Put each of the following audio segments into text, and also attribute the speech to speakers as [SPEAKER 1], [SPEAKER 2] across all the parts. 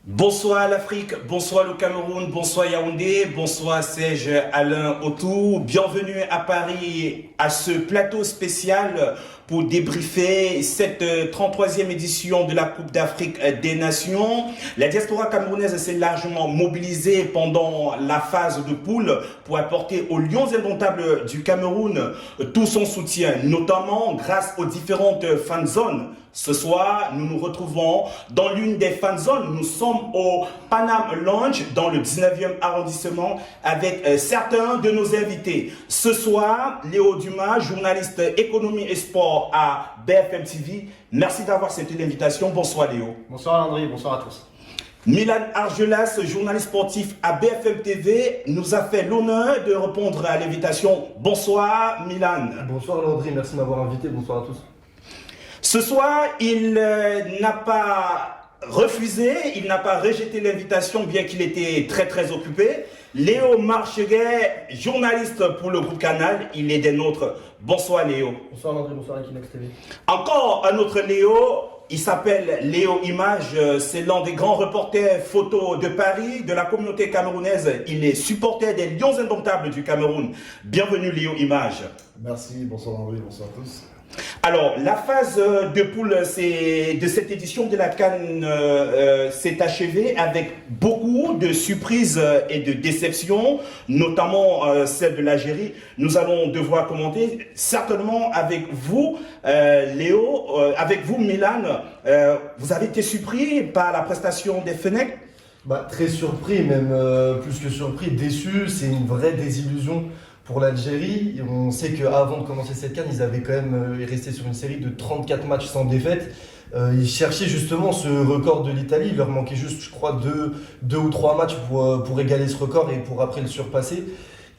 [SPEAKER 1] Bonsoir l'Afrique, bonsoir le Cameroun, bonsoir Yaoundé, bonsoir Serge Alain Autou. Bienvenue à Paris à ce plateau spécial pour débriefer cette 33e édition de la Coupe d'Afrique des Nations. La diaspora camerounaise s'est largement mobilisée pendant la phase de poule pour apporter aux Lions indomptables du Cameroun tout son soutien, notamment grâce aux différentes fan zones. Ce soir, nous nous retrouvons dans l'une des fan zones. Nous sommes au Panam Lounge dans le 19e arrondissement avec certains de nos invités. Ce soir, Léo Dumas, journaliste économie et sport à BFM TV. Merci d'avoir accepté l'invitation. Bonsoir Léo.
[SPEAKER 2] Bonsoir Landry, bonsoir à tous.
[SPEAKER 1] Milan Argelas, journaliste sportif à BFM TV, nous a fait l'honneur de répondre à l'invitation. Bonsoir Milan.
[SPEAKER 3] Bonsoir Landry, merci de m'avoir invité. Bonsoir à tous.
[SPEAKER 1] Ce soir, il n'a pas refusé, il n'a pas rejeté l'invitation, bien qu'il était très occupé. Léo Marcheguet, journaliste pour le groupe Canal, il est des nôtres. Bonsoir Léo.
[SPEAKER 3] Bonsoir Landry, bonsoir Equinex TV.
[SPEAKER 1] Encore un autre Léo, il s'appelle Léo Image, c'est l'un des grands reporters photos de Paris, de la communauté camerounaise. Il est supporter des Lions indomptables du Cameroun. Bienvenue Léo Image.
[SPEAKER 4] Merci, bonsoir Landry, bonsoir à tous.
[SPEAKER 1] Alors, la phase de poule de cette édition de la CAN s'est achevée avec beaucoup de surprises et de déceptions, notamment celle de l'Algérie. Nous allons devoir commenter certainement avec vous, Léo, avec vous, Milan. Vous avez été surpris par la prestation des Fennecs?
[SPEAKER 3] Très surpris, même plus que surpris, déçu. C'est une vraie désillusion pour l'Algérie. On sait qu'avant de commencer cette CAN, ils avaient quand même resté sur une série de 34 matchs sans défaite. Ils cherchaient justement ce record de l'Italie. Il leur manquait juste, je crois, deux ou trois matchs pour égaler ce record et pour après le surpasser.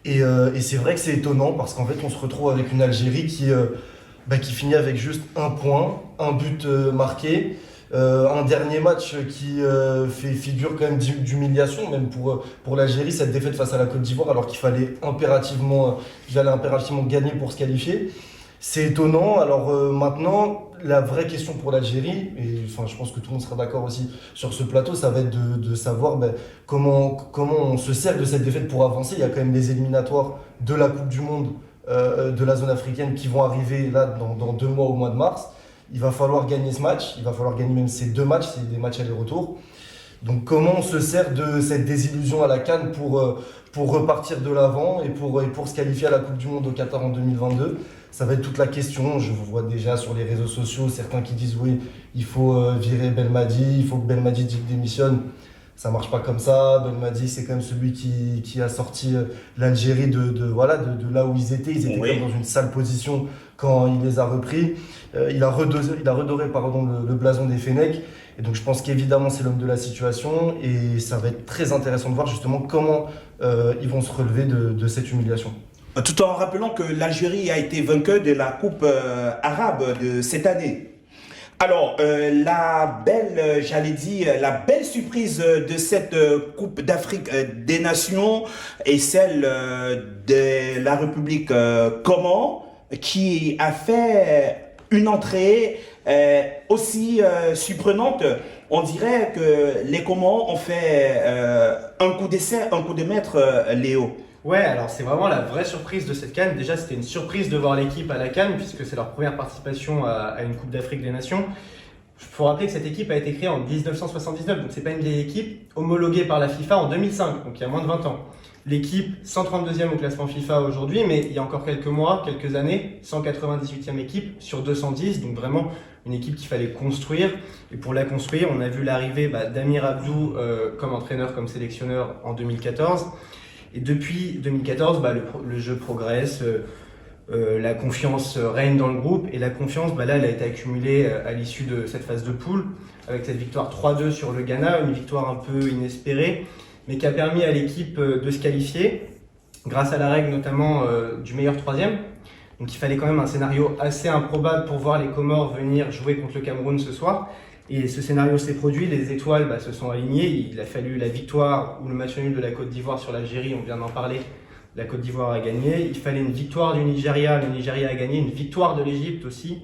[SPEAKER 3] Et c'est vrai que c'est étonnant parce qu'en fait, on se retrouve avec une Algérie qui finit avec juste un point, un but marqué. Un dernier match qui fait figure quand même d'humiliation, même pour l'Algérie, cette défaite face à la Côte d'Ivoire, alors qu'il fallait impérativement gagner pour se qualifier. C'est étonnant. Alors maintenant, la vraie question pour l'Algérie, et enfin, je pense que tout le monde sera d'accord aussi sur ce plateau, ça va être de savoir comment on se sert de cette défaite pour avancer. Il y a quand même les éliminatoires de la Coupe du Monde de la zone africaine qui vont arriver là dans 2 mois au mois de mars. Il va falloir gagner ce match, il va falloir gagner même ces 2 matchs, c'est des matchs aller-retour. Donc comment on se sert de cette désillusion à la CAN pour repartir de l'avant et pour se qualifier à la Coupe du Monde au Qatar en 2022? Ça va être toute la question. Je vous vois déjà sur les réseaux sociaux, certains qui disent oui, il faut virer Belmadi, il faut que Belmadi démissionne. Ça marche pas comme ça. Belmadi, c'est quand même celui qui a sorti l'Algérie de là où ils étaient. Ils étaient
[SPEAKER 1] Oui.
[SPEAKER 3] comme dans une sale position quand il les a repris. Il a redoré le blason des Fennecs. Et donc je pense qu'évidemment c'est l'homme de la situation. Et ça va être très intéressant de voir justement comment ils vont se relever de cette humiliation.
[SPEAKER 1] Tout en rappelant que l'Algérie a été vainqueur de la Coupe arabe de cette année. Alors, la belle surprise de cette Coupe d'Afrique des Nations est celle de la République Comore, qui a fait une entrée aussi surprenante. On dirait que les Comores ont fait un coup d'essai, un coup de maître, Léo.
[SPEAKER 2] Ouais, alors c'est vraiment la vraie surprise de cette CAN. Déjà, c'était une surprise de voir l'équipe à la CAN, puisque c'est leur première participation à une Coupe d'Afrique des Nations. Il faut rappeler que cette équipe a été créée en 1979, donc c'est pas une vieille équipe, homologuée par la FIFA en 2005, donc il y a moins de 20 ans. L'équipe 132e au classement FIFA aujourd'hui, mais il y a encore quelques mois, quelques années, 198e équipe sur 210, donc vraiment une équipe qu'il fallait construire. Et pour la construire, on a vu l'arrivée d'Amir Abdou comme entraîneur, comme sélectionneur en 2014. Et depuis 2014, le jeu progresse, la confiance règne dans le groupe. Et la confiance, là, elle a été accumulée à l'issue de cette phase de poule, avec cette victoire 3-2 sur le Ghana, une victoire un peu inespérée, mais qui a permis à l'équipe de se qualifier, grâce à la règle notamment du meilleur troisième. Donc il fallait quand même un scénario assez improbable pour voir les Comores venir jouer contre le Cameroun ce soir. Et ce scénario s'est produit, les étoiles se sont alignées. Il a fallu la victoire ou le match nul de la Côte d'Ivoire sur l'Algérie, on vient d'en parler. La Côte d'Ivoire a gagné. Il fallait une victoire du Nigeria, le Nigeria a gagné. Une victoire de l'Égypte aussi,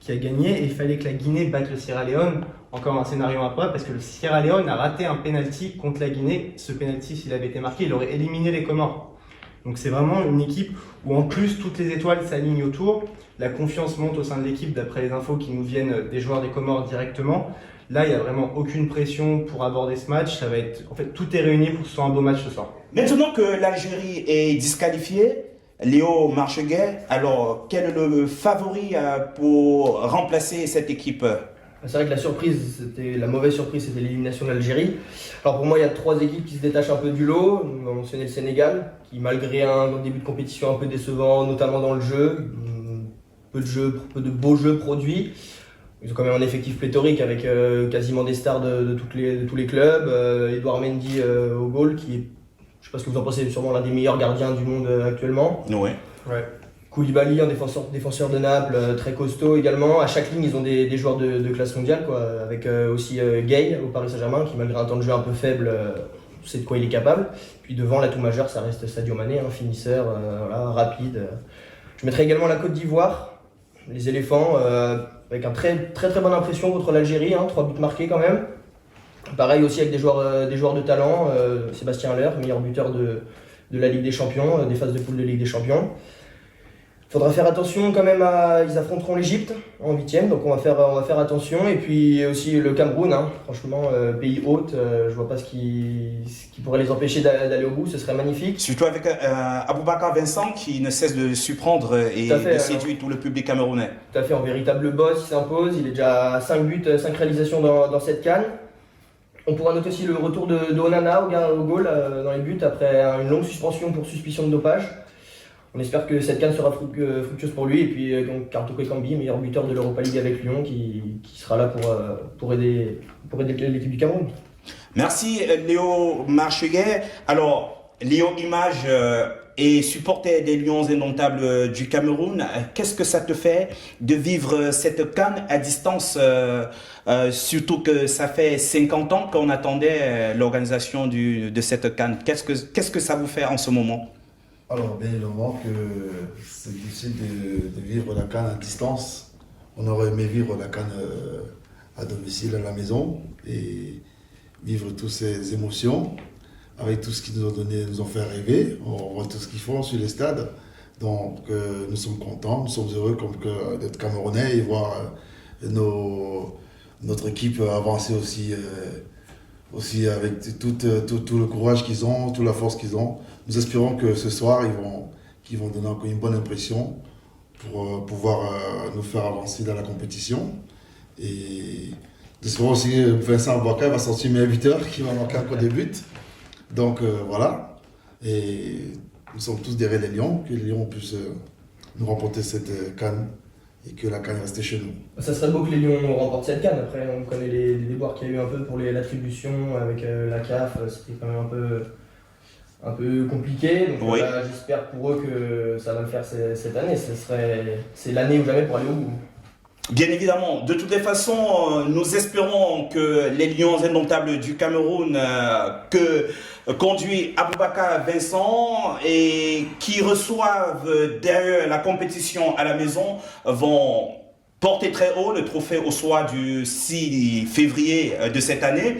[SPEAKER 2] qui a gagné. Et il fallait que la Guinée batte le Sierra Leone. encore un scénario improbable parce que le Sierra Leone a raté un penalty contre la Guinée. Ce penalty, s'il avait été marqué, il aurait éliminé les Comores. Donc c'est vraiment une équipe où en plus toutes les étoiles s'alignent autour. La confiance monte au sein de l'équipe d'après les infos qui nous viennent des joueurs des Comores directement. Là, il n'y a vraiment aucune pression pour aborder ce match. Ça va être, en fait, tout est réuni pour que ce soit un beau match ce soir.
[SPEAKER 1] Maintenant que l'Algérie est disqualifiée, Léo Marcheguet, alors quel est le favori pour remplacer cette équipe?
[SPEAKER 5] C'est vrai que la mauvaise surprise, c'était l'élimination de l'Algérie. Alors pour moi, il y a 3 équipes qui se détachent un peu du lot. On va mentionner le Sénégal, qui malgré un début de compétition un peu décevant, notamment dans le jeu, peu de beaux jeux produits. Ils ont quand même un effectif pléthorique avec quasiment des stars de tous les clubs. Edouard Mendy au goal, qui est, je sais pas ce que vous en pensez, sûrement l'un des meilleurs gardiens du monde actuellement.
[SPEAKER 1] Oui.
[SPEAKER 2] Ouais.
[SPEAKER 5] Koulibaly, un défenseur de Naples, très costaud également. À chaque ligne, ils ont des joueurs de classe mondiale, quoi, avec aussi Gay au Paris Saint-Germain, qui malgré un temps de jeu un peu faible, sait de quoi il est capable. Puis devant, l'atout majeur, ça reste Sadio Mané, un finisseur voilà, rapide. Je mettrais également la Côte d'Ivoire, les éléphants, avec une très bonne impression contre l'Algérie, 3 buts marqués quand même. Pareil aussi avec des joueurs de talent, Sébastien Haller, meilleur buteur de la Ligue des Champions, des phases de poule de Ligue des Champions. Faudra faire attention quand même ils affronteront l'Égypte en 8e, donc on va faire attention. Et puis aussi le Cameroun, franchement, pays hôte, je vois pas ce qui pourrait les empêcher d'aller au bout, ce serait magnifique.
[SPEAKER 1] Surtout avec Aboubacar Vincent qui ne cesse de surprendre et de séduire tout le public camerounais.
[SPEAKER 5] Tout à fait, en véritable boss, il s'impose, il est déjà à 5 buts, 5 réalisations dans cette CAN. On pourra noter aussi le retour de Onana au goal dans les buts après une longue suspension pour suspicion de dopage. On espère que cette CAN sera fructueuse pour lui. Et puis Kartoko Ekambi, meilleur buteur de l'Europa League avec Lyon, qui sera là pour aider l'équipe du Cameroun.
[SPEAKER 1] Merci Léo Marcheguet. Alors, Léo Image est supporter des Lions indomptables du Cameroun. Qu'est-ce que ça te fait de vivre cette CAN à distance, surtout que ça fait 50 ans qu'on attendait l'organisation de cette CAN. Qu'est-ce que ça vous fait en ce moment?
[SPEAKER 4] Alors, bien évidemment que c'est difficile de vivre la CAN à distance. On aurait aimé vivre la CAN à domicile, à la maison, et vivre toutes ces émotions avec tout ce qu'ils nous ont fait rêver. On voit tout ce qu'ils font sur les stades. Donc, nous sommes contents, nous sommes heureux d'être Camerounais et voir notre équipe avancer aussi avec tout le courage qu'ils ont, toute la force qu'ils ont. Nous espérons que ce soir, ils vont donner encore une bonne impression pour pouvoir nous faire avancer dans la compétition. Et nous espérons aussi que Vincent Aboubacar va sortir meilleur buteur, qui va marquer encore des buts. Donc voilà. Et nous sommes tous derrière les Lions, que les Lions puissent nous remporter cette CAN et que la CAN reste chez nous.
[SPEAKER 5] Ça serait beau que les Lions remportent cette CAN. Après, on connaît les déboires qu'il y a eu un peu pour l'attribution avec la CAF. C'était quand même un peu compliqué. Donc
[SPEAKER 1] oui.
[SPEAKER 5] J'espère pour eux que ça va le faire cette année. C'est l'année ou jamais pour aller au bout.
[SPEAKER 1] Bien évidemment. De toutes les façons, nous espérons que les Lions indomptables du Cameroun que conduit Aboubacar Vincent et qui reçoivent derrière la compétition à la maison vont porter très haut le trophée au soir du 6 février de cette année.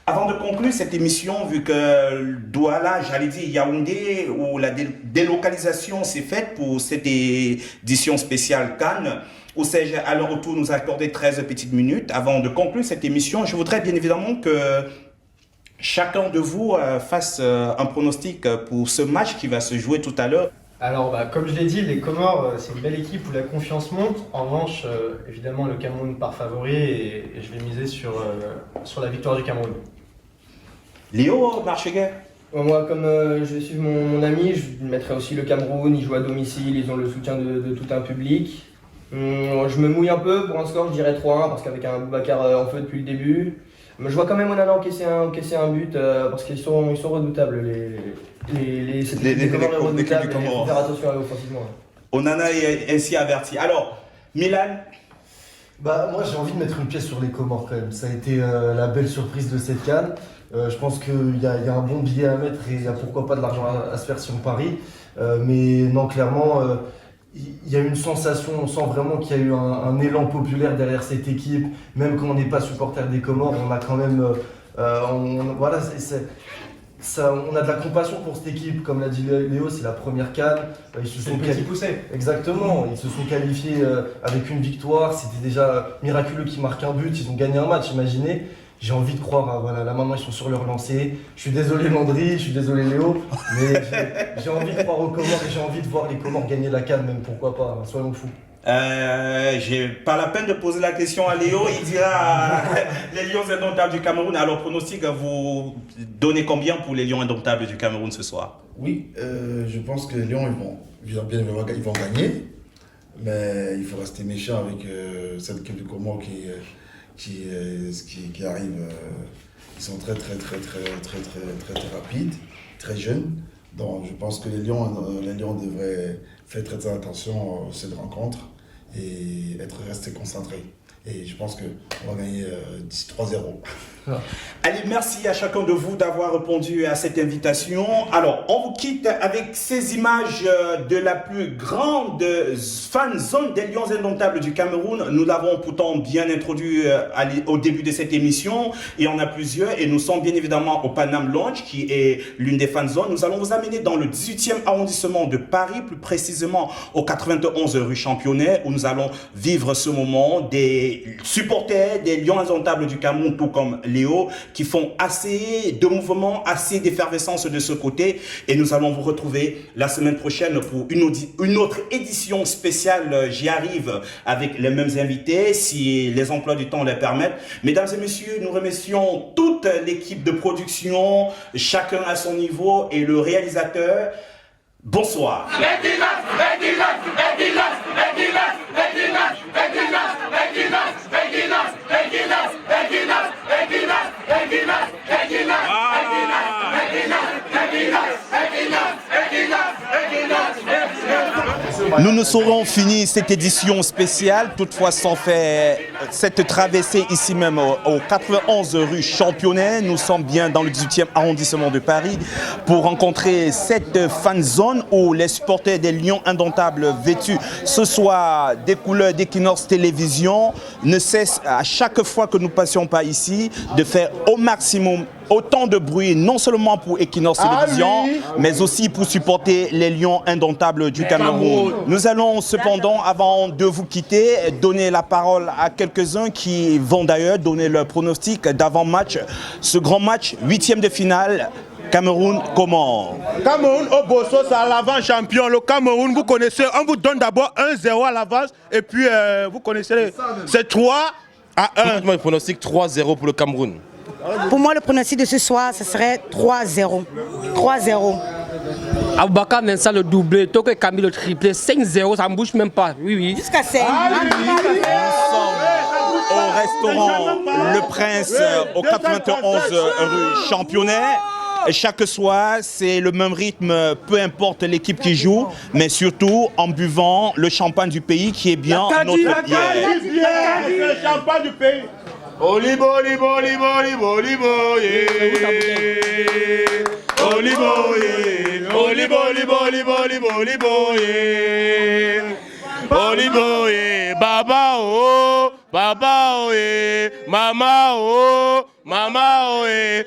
[SPEAKER 1] Avant de conclure cette émission, vu que Douala, j'allais dire Yaoundé, où la délocalisation s'est faite pour cette édition spéciale Cannes, où sais-je, à leur retour nous a accordé 13 petites minutes. Avant de conclure cette émission, je voudrais bien évidemment que chacun de vous fasse un pronostic pour ce match qui va se jouer tout à l'heure.
[SPEAKER 2] Alors, comme je l'ai dit, les Comores, c'est une belle équipe où la confiance monte. En revanche, évidemment, le Cameroun part favori et je vais miser sur la victoire du Cameroun.
[SPEAKER 1] Léo Marcheguet.
[SPEAKER 5] Moi, comme je vais suivre mon ami, je mettrai aussi le Cameroun. Ils jouent à domicile, ils ont le soutien de tout un public. Je me mouille un peu pour un score, je dirais 3-1 parce qu'avec un Boubacar en feu depuis le début. Mais je vois quand même Onana encaisser un but parce qu'ils sont redoutables. Les Comores sont redoutables, il faut faire attention à eux offensivement.
[SPEAKER 1] Onana est ainsi averti. Alors, Milan.
[SPEAKER 3] Moi j'ai envie de mettre une pièce sur les Comores quand même. Ça a été la belle surprise de cette CAN. Je pense qu'il y a un bon billet à mettre et il y a pourquoi pas de l'argent à se faire si on parie. Mais non, clairement, il y a une sensation, on sent vraiment qu'il y a eu un élan populaire derrière cette équipe. Même quand on n'est pas supporter des Comores, on a quand même, voilà, on a de la compassion pour cette équipe. Comme l'a dit Léo, c'est la première CAN. Ils se sont
[SPEAKER 2] poussé.
[SPEAKER 3] Exactement, ils se sont qualifiés avec une victoire. C'était déjà miraculeux qu'ils marquent un but. Ils ont gagné un match, imaginez. J'ai envie de croire, voilà, là maintenant ils sont sur leur lancée. Je suis désolé Landry, je suis désolé Léo, mais j'ai envie de croire aux Comores et j'ai envie de voir les Comores gagner la CAN, même pourquoi pas, soyons fous.
[SPEAKER 1] J'ai pas la peine de poser la question à Léo, il dira les Lions indomptables du Cameroun. Alors pronostic, vous donnez combien pour les Lions indomptables du Cameroun ce soir?
[SPEAKER 4] Oui, je pense que les Lions ils vont gagner, mais il faut rester méchant avec cette équipe de Comores qui arrive. Ils sont très rapides, très jeunes. Donc je pense que les Lions devraient faire très attention à cette rencontre et rester concentrés. Et je pense qu'on va gagner 3-0.
[SPEAKER 1] Allez, merci à chacun de vous d'avoir répondu à cette invitation. Alors, on vous quitte avec ces images de la plus grande fan zone des Lions indomptables du Cameroun. Nous l'avons pourtant bien introduit au début de cette émission et on a plusieurs. Et nous sommes bien évidemment au Panam Lounge qui est l'une des fan zones. Nous allons vous amener dans le 18e arrondissement de Paris, plus précisément au 91 rue Championnet, où nous allons vivre ce moment des supporters des Lions indomptables du Cameroun, tout comme Léo, qui font assez de mouvements, assez d'effervescence de ce côté. Et nous allons vous retrouver la semaine prochaine pour une autre édition spéciale. J'y arrive avec les mêmes invités, si les emplois du temps le permettent. Mesdames et messieurs, nous remercions toute l'équipe de production, chacun à son niveau, et le réalisateur. Bonsoir. Nous ne saurons finir cette édition spéciale, toutefois sans faire cette traversée ici même au 91 rue Championnet. Nous sommes bien dans le 18e arrondissement de Paris pour rencontrer cette fan zone où les supporters des Lions indomptables vêtus ce soir des couleurs d'Equinox Télévision ne cessent à chaque fois que nous passions par ici de faire au maximum autant de bruit, non seulement pour Equinox Télévision, mais aussi pour supporter les Lions indomptables du Cameroun. Nous allons cependant, avant de vous quitter, donner la parole à quelques-uns qui vont d'ailleurs donner leur pronostic d'avant-match. Ce grand match, 8e de finale, Cameroun-Comores.
[SPEAKER 6] Cameroun au Bosso, c'est à l'avant-champion. Le Cameroun, vous connaissez, on vous donne d'abord 1-0 à l'avance et puis vous connaissez, c'est 3-1.
[SPEAKER 7] Moi, je pronostic 3-0 pour le Cameroun.
[SPEAKER 8] Pour moi, le pronostic de ce soir, ce serait 3-0. 3-0.
[SPEAKER 9] Aboubakar Mensa le doublé, Toke Camille le triplé, 5-0, ça ne bouge même pas. Oui, oui.
[SPEAKER 8] Jusqu'à 5.
[SPEAKER 1] Au restaurant Le Prince au 91 rue Championnet. Et chaque soir, c'est le même rythme, peu importe l'équipe qui joue, mais surtout en buvant le champagne du pays qui est bien notre bière.
[SPEAKER 6] C'est le champagne du pays. Olibo, olibo, olibo, olibo, olibo, yeah. Olibo, yeah. Olibo, olibo, olibo, olibo, olibo, yeah. Olibo, yeah. Baba, oh, yeah. Mama, oh, yeah.